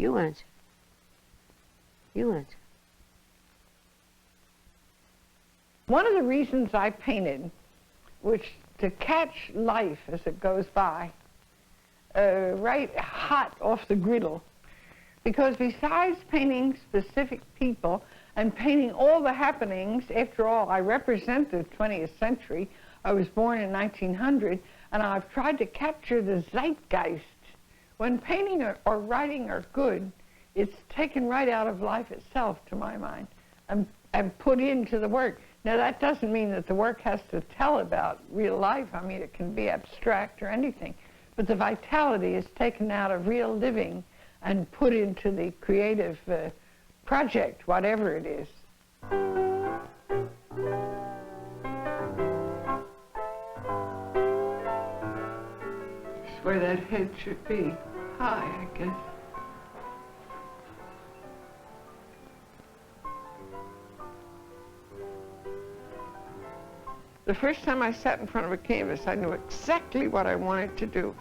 You answer. You answer. One of the reasons I painted was to catch life as it goes by, right hot off the griddle. Because besides painting specific people and painting all the happenings, after all, I represent the 20th century. I was born in 1900, and I've tried to capture the zeitgeist. When painting or writing are good, it's taken right out of life itself, to my mind, and put into the work. Now, that doesn't mean that the work has to tell about real life. I mean, it can be abstract or anything. But the vitality is taken out of real living and put into the creative project, whatever it is. It's where that head should be. High, I guess. The first time I sat in front of a canvas, I knew exactly what I wanted to do.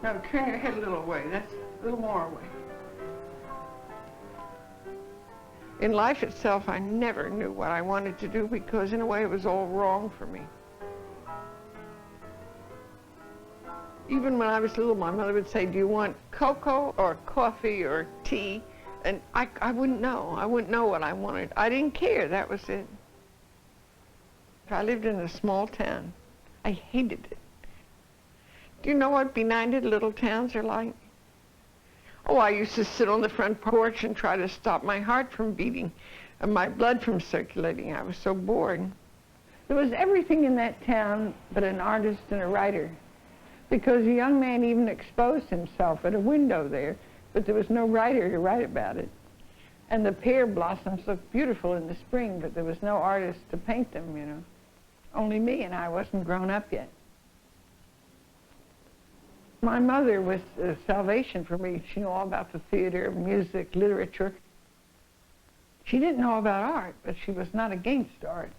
Now, turn your head a little away. That's a little more away. In life itself, I never knew what I wanted to do because, in a way, it was all wrong for me. Even when I was little, my mother would say, do you want cocoa or coffee or tea? And I wouldn't know. I wouldn't know what I wanted. I didn't care. That was it. I lived in a small town. I hated it. Do you know what benighted little towns are like? Oh, I used to sit on the front porch and try to stop my heart from beating and my blood from circulating. I was so bored. There was everything in that town but an artist and a writer, because a young man even exposed himself at a window there, but there was no writer to write about it. And the pear blossoms looked beautiful in the spring, but there was no artist to paint them, you know. Only me, and I wasn't grown up yet. My mother was salvation for me. She knew all about the theater, music, literature. She didn't know about art, but she was not against art.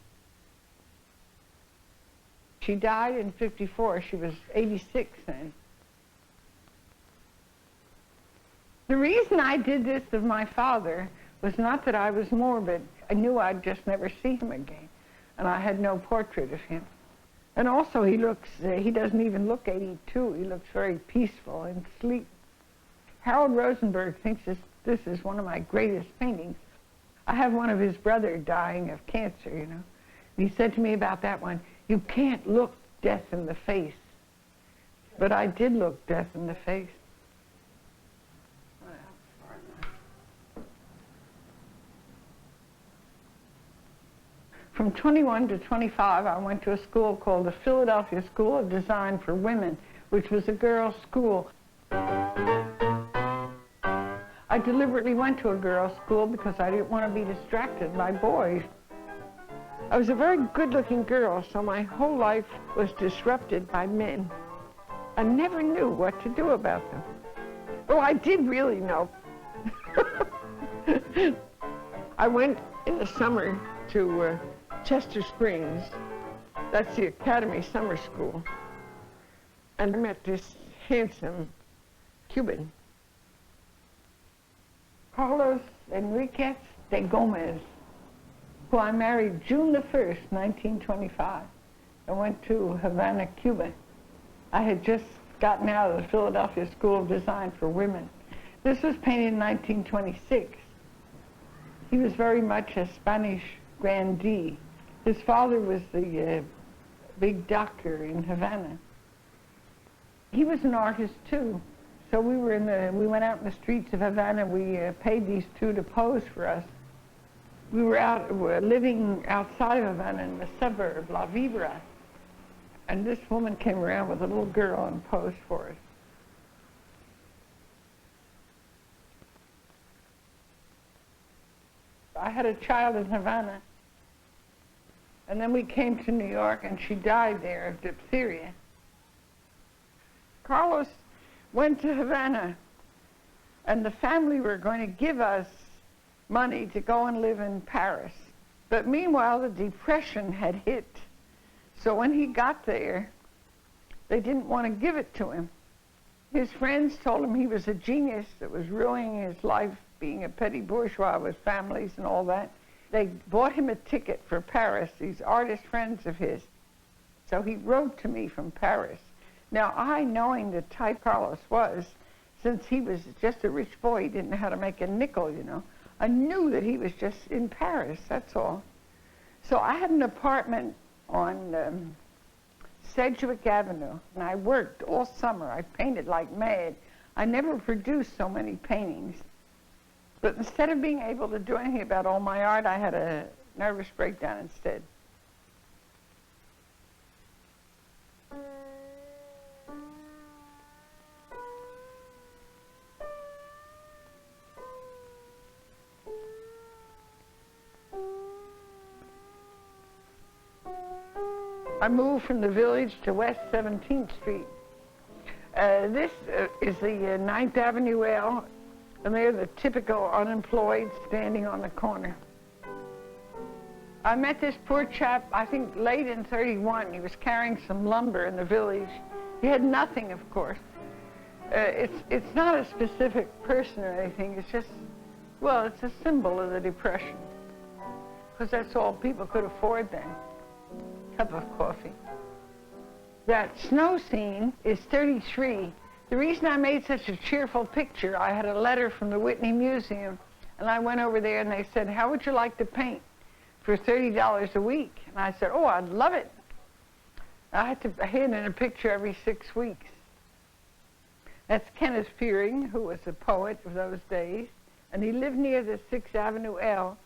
She died in '54. She was 86 then. The reason I did this of my father was not that I was morbid. I knew I'd just never see him again, and I had no portrait of him. And also he doesn't even look 82. He looks very peaceful and sleep. Harold Rosenberg thinks this is one of my greatest paintings. I have one of his brother dying of cancer, you know. And he said to me about that one, you can't look death in the face. But I did look death in the face. From 21 to 25, I went to a school called the Philadelphia School of Design for Women, which was a girls' school. I deliberately went to a girls' school because I didn't want to be distracted by boys. I was a very good-looking girl, so my whole life was disrupted by men. I never knew what to do about them. Oh, I did really know. I went in the summer to Chester Springs. That's the Academy Summer School. And I met this handsome Cuban, Carlos Enriquez de Gomez, who I married June the 1st, 1925. I went to Havana, Cuba. I had just gotten out of the Philadelphia School of Design for Women. This was painted in 1926. He was very much a Spanish grandee. His father was the big doctor in Havana. He was an artist too. So we went out in the streets of Havana. We paid these two to pose for us. We were living outside of Havana in the suburb, La Vibra. And this woman came around with a little girl and posed for us. I had a child in Havana. And then we came to New York, and she died there of diphtheria. Carlos went to Havana, and the family were going to give us money to go and live in Paris. But meanwhile, the Depression had hit. So when he got there, they didn't want to give it to him. His friends told him he was a genius that was ruining his life being a petty bourgeois with families and all that. They bought him a ticket for Paris, these artist friends of his. So he wrote to me from Paris. Now, I, knowing the type Carlos was, since he was just a rich boy, he didn't know how to make a nickel, you know, I knew that he was just in Paris, that's all. So I had an apartment on Sedgwick Avenue, and I worked all summer. I painted like mad. I never produced so many paintings. But instead of being able to do anything about all my art, I had a nervous breakdown instead. I moved from the village to West 17th Street. This is the 9th Avenue L, and they're the typical unemployed standing on the corner. I met this poor chap, I think late in '31. He was carrying some lumber in the village. He had nothing, of course. It's not a specific person or anything. It's just, well, it's a symbol of the Depression, because that's all people could afford then. Cup of coffee. That snow scene is 33. The reason I made such a cheerful picture, I had a letter from the Whitney Museum, and I went over there and they said, how would you like to paint for $30 a week? And I said, oh, I'd love it. I had to hand in a picture every 6 weeks. That's Kenneth Fearing, who was a poet of those days, and he lived near the 6th Avenue L.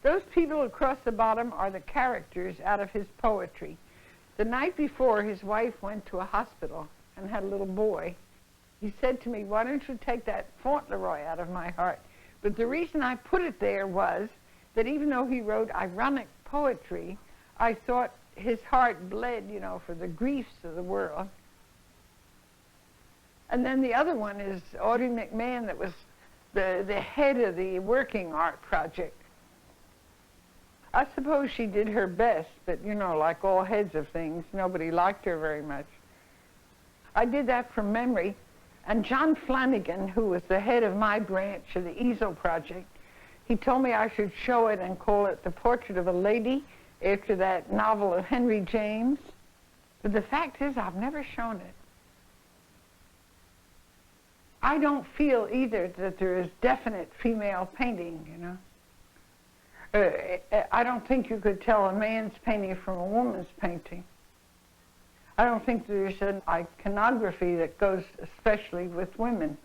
Those people across the bottom are the characters out of his poetry. The night before, his wife went to a hospital and had a little boy. He said to me, why don't you take that Fauntleroy out of my heart? But the reason I put it there was that even though he wrote ironic poetry, I thought his heart bled, you know, for the griefs of the world. And then the other one is Audrey McMahon, that was the head of the Working Art Project. I suppose she did her best, but, you know, like all heads of things, nobody liked her very much. I did that from memory, and John Flanagan, who was the head of my branch of the Easel Project, he told me I should show it and call it The Portrait of a Lady, after that novel of Henry James. But the fact is, I've never shown it. I don't feel either that there is definite female painting, you know. I don't think you could tell a man's painting from a woman's painting. I don't think there's an iconography that goes especially with women.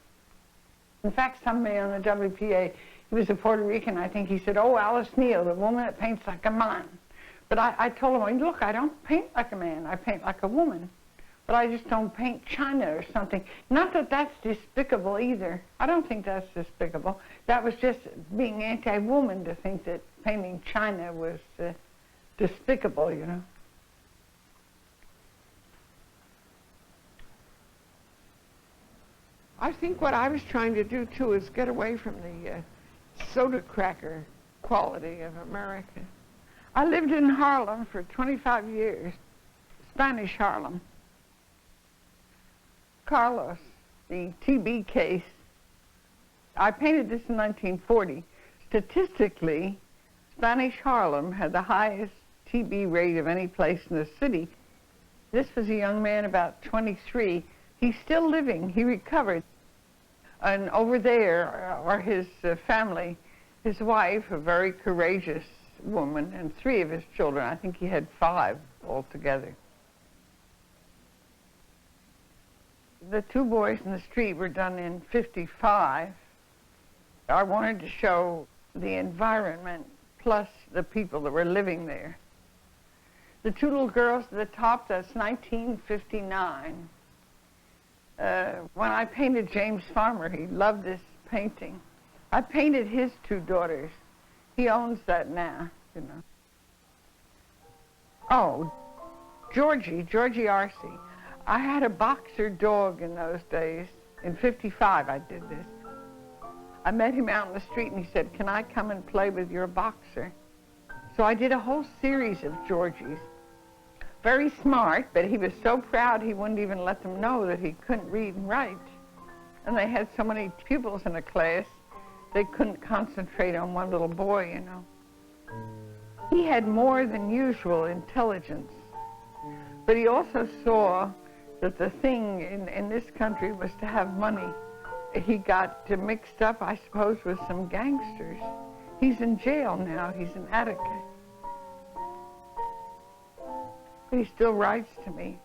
In fact, some man on the WPA, he was a Puerto Rican, I think he said, oh, Alice Neel, the woman that paints like a man. But I told him, look, I don't paint like a man, I paint like a woman. But I just don't paint China or something. Not that that's despicable either. I don't think that's despicable. That was just being anti-woman to think that painting China was despicable, you know. I think what I was trying to do, too, is get away from the soda cracker quality of America. I lived in Harlem for 25 years, Spanish Harlem. Carlos, the TB case, I painted this in 1940. Statistically, Spanish Harlem had the highest TB rate of any place in the city. This was a young man about 23. He's still living. He recovered. And over there are his family, his wife, a very courageous woman, and 3 of his children. I think he had 5 altogether. The 2 boys in the street were done in '55. I wanted to show the environment plus the people that were living there. The 2 little girls at the top, that's 1959. When I painted James Farmer, he loved this painting. I painted his 2 daughters. He owns that now, you know. Oh, Georgie Arcee. I had a boxer dog in those days. In '55 I did this. I met him out in the street and he said, can I come and play with your boxer? So I did a whole series of Georgies. very smart, but he was so proud he wouldn't even let them know that he couldn't read and write. And they had so many pupils in a class, they couldn't concentrate on one little boy, you know. He had more than usual intelligence, but he also saw that the thing in this country was to have money. He got mixed up, I suppose, with some gangsters. He's in jail now. He's in Attica. But he still writes to me.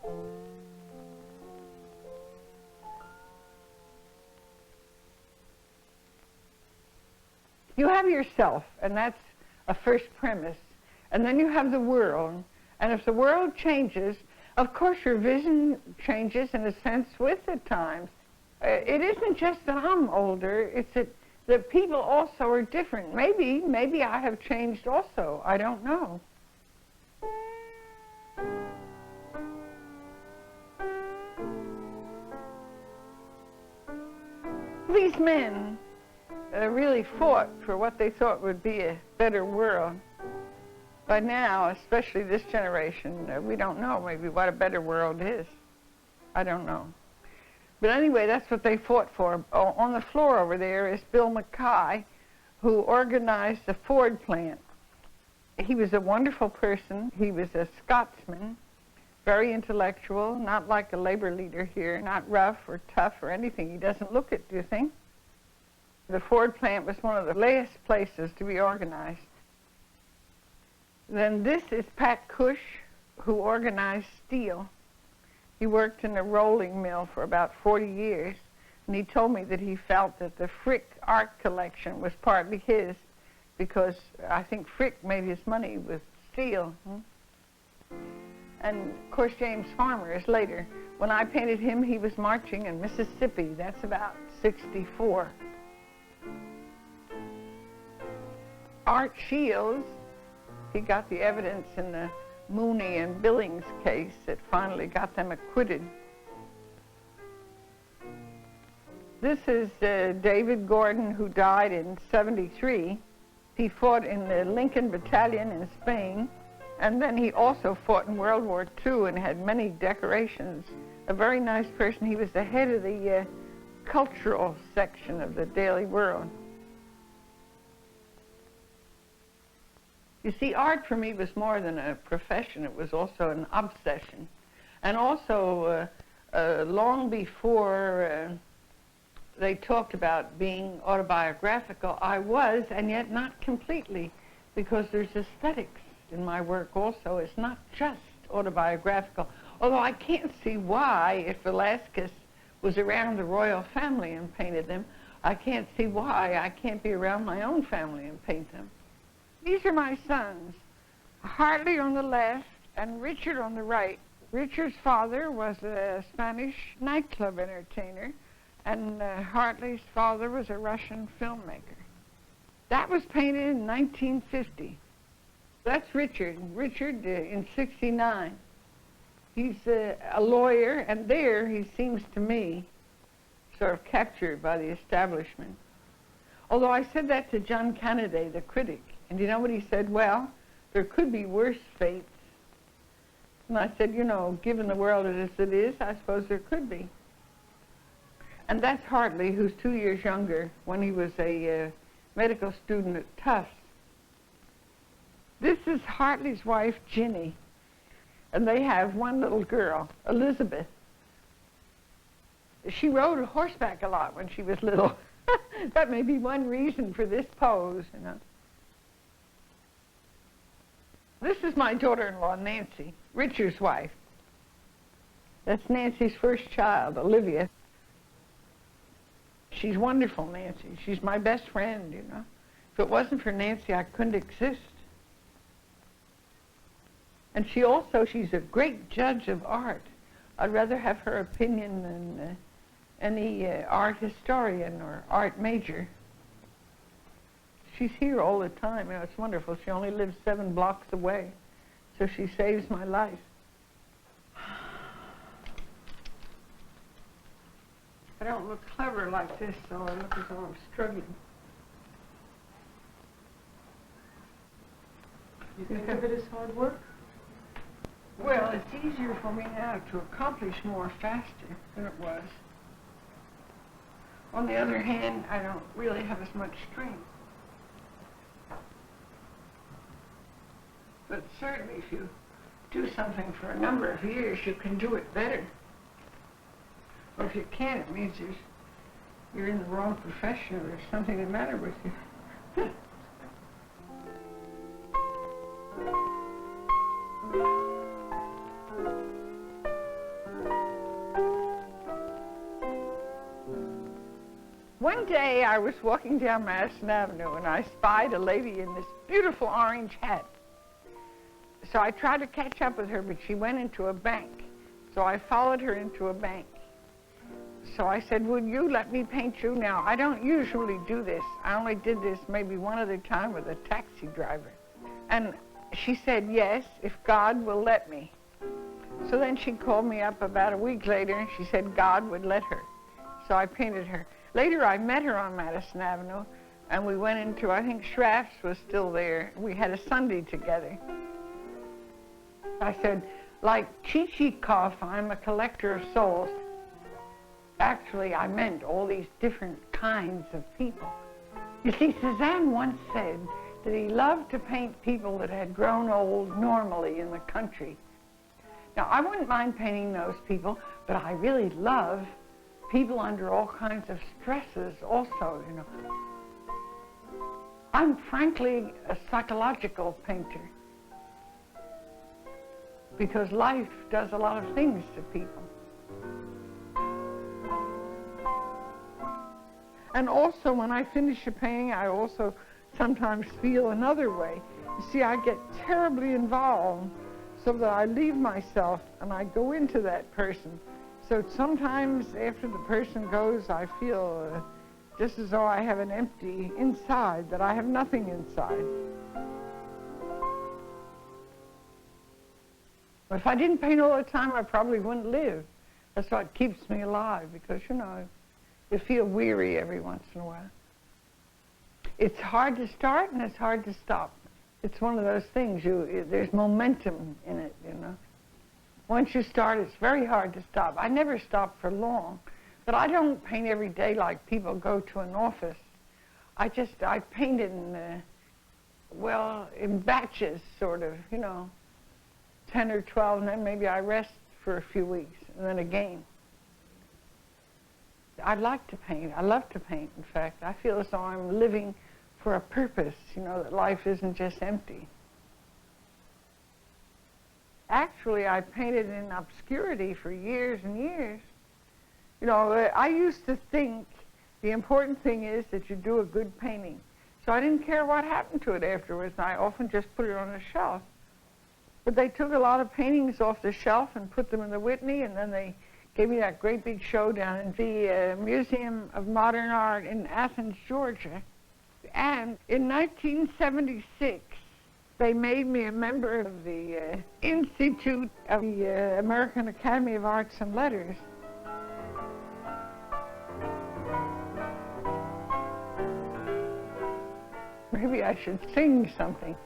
You have yourself, and that's a first premise. And then you have the world. And if the world changes, of course your vision changes in a sense with the times. It isn't just that I'm older, it's that people also are different. Maybe I have changed also. I don't know. These men really fought for what they thought would be a better world. By now, especially this generation, we don't know maybe what a better world is. I don't know. But anyway, that's what they fought for. On the floor over there is Bill Mackay, who organized the Ford plant. He was a wonderful person. He was a Scotsman, very intellectual, not like a labor leader here, not rough or tough or anything. He doesn't look it, do you think? The Ford plant was one of the last places to be organized. Then this is Pat Cush, who organized steel. He worked in a rolling mill for about 40 years, and he told me that he felt that the Frick art collection was partly his, because I think Frick made his money with steel. And of course James Farmer is later. When I painted him, he was marching in Mississippi. That's about 64. Art Shields, he got the evidence in the Mooney and Billings case that finally got them acquitted. This is David Gordon, who died in '73. He fought in the Lincoln Battalion in Spain, and then he also fought in World War II and had many decorations. A very nice person. He was the head of the cultural section of the Daily World. You see, art for me was more than a profession. It was also an obsession. And also, long before they talked about being autobiographical, I was, and yet not completely, because there's aesthetics in my work also. It's not just autobiographical. Although I can't see why, if Velázquez was around the royal family and painted them, I can't see why I can't be around my own family and paint them. These are my sons, Hartley on the left and Richard on the right. Richard's father was a Spanish nightclub entertainer, and Hartley's father was a Russian filmmaker. That was painted in 1950. That's Richard. Richard in '69. He's a lawyer, and there he seems to me sort of captured by the establishment. Although I said that to John Kennedy, the critic, and you know what he said? Well, there could be worse fates. And I said, you know, given the world as it is, I suppose there could be. And that's Hartley, who's 2 years younger, when he was a medical student at Tufts. This is Hartley's wife, Ginny, and they have one little girl, Elizabeth. She rode horseback a lot when she was little. That may be one reason for this pose, you know. This is my daughter-in-law, Nancy, Richard's wife. That's Nancy's first child, Olivia. She's wonderful, Nancy. She's my best friend, you know. If it wasn't for Nancy, I couldn't exist. And she's a great judge of art. I'd rather have her opinion than any art historian or art major. She's here all the time. You know, it's wonderful. She only lives 7 blocks away, so she saves my life. I don't look clever like this, so I look as though I'm struggling. You think of it as hard work? Well, it's easier for me now to accomplish more faster than it was. On the other hand, I don't really have as much strength. But certainly if you do something for a number of years, you can do it better. Or if you can't, it means you're in the wrong profession or there's something the matter with you. One day I was walking down Madison Avenue and I spied a lady in this beautiful orange hat. So I tried to catch up with her, but she went into a bank. So I followed her into a bank. So I said, would you let me paint you? Now, I don't usually do this. I only did this maybe one other time with a taxi driver. And she said, yes, if God will let me. So then she called me up about a week later and she said God would let her. So I painted her. Later, I met her on Madison Avenue, and we went into, I think Schraff's was still there. We had a Sunday together. I said, like Chichikov, I'm a collector of souls. Actually, I meant all these different kinds of people. You see, Cézanne once said that he loved to paint people that had grown old normally in the country. Now, I wouldn't mind painting those people, but I really love people under all kinds of stresses also, you know. I'm frankly a psychological painter because life does a lot of things to people. And also when I finish a painting, I also sometimes feel another way. You see, I get terribly involved so that I leave myself and I go into that person. So sometimes after the person goes, I feel just as though I have an empty inside, that I have nothing inside. But if I didn't paint all the time, I probably wouldn't live. That's what keeps me alive, because, you know, you feel weary every once in a while. It's hard to start and it's hard to stop. It's one of those things, there's momentum in it, you know. Once you start, it's very hard to stop. I never stop for long, but I don't paint every day like people go to an office. I paint in, well, in batches, sort of, you know, 10 or 12, and then maybe I rest for a few weeks, and then again. I like to paint. I love to paint, in fact. I feel as though I'm living for a purpose, you know, that life isn't just empty. Actually, I painted in obscurity for years and years. You know, I used to think the important thing is that you do a good painting. So I didn't care what happened to it afterwards. I often just put it on a shelf. But they took a lot of paintings off the shelf and put them in the Whitney, and then they gave me that great big show down in the Museum of Modern Art in Athens, Georgia. And in 1976, they made me a member of the Institute of the American Academy of Arts and Letters. Maybe I should sing something.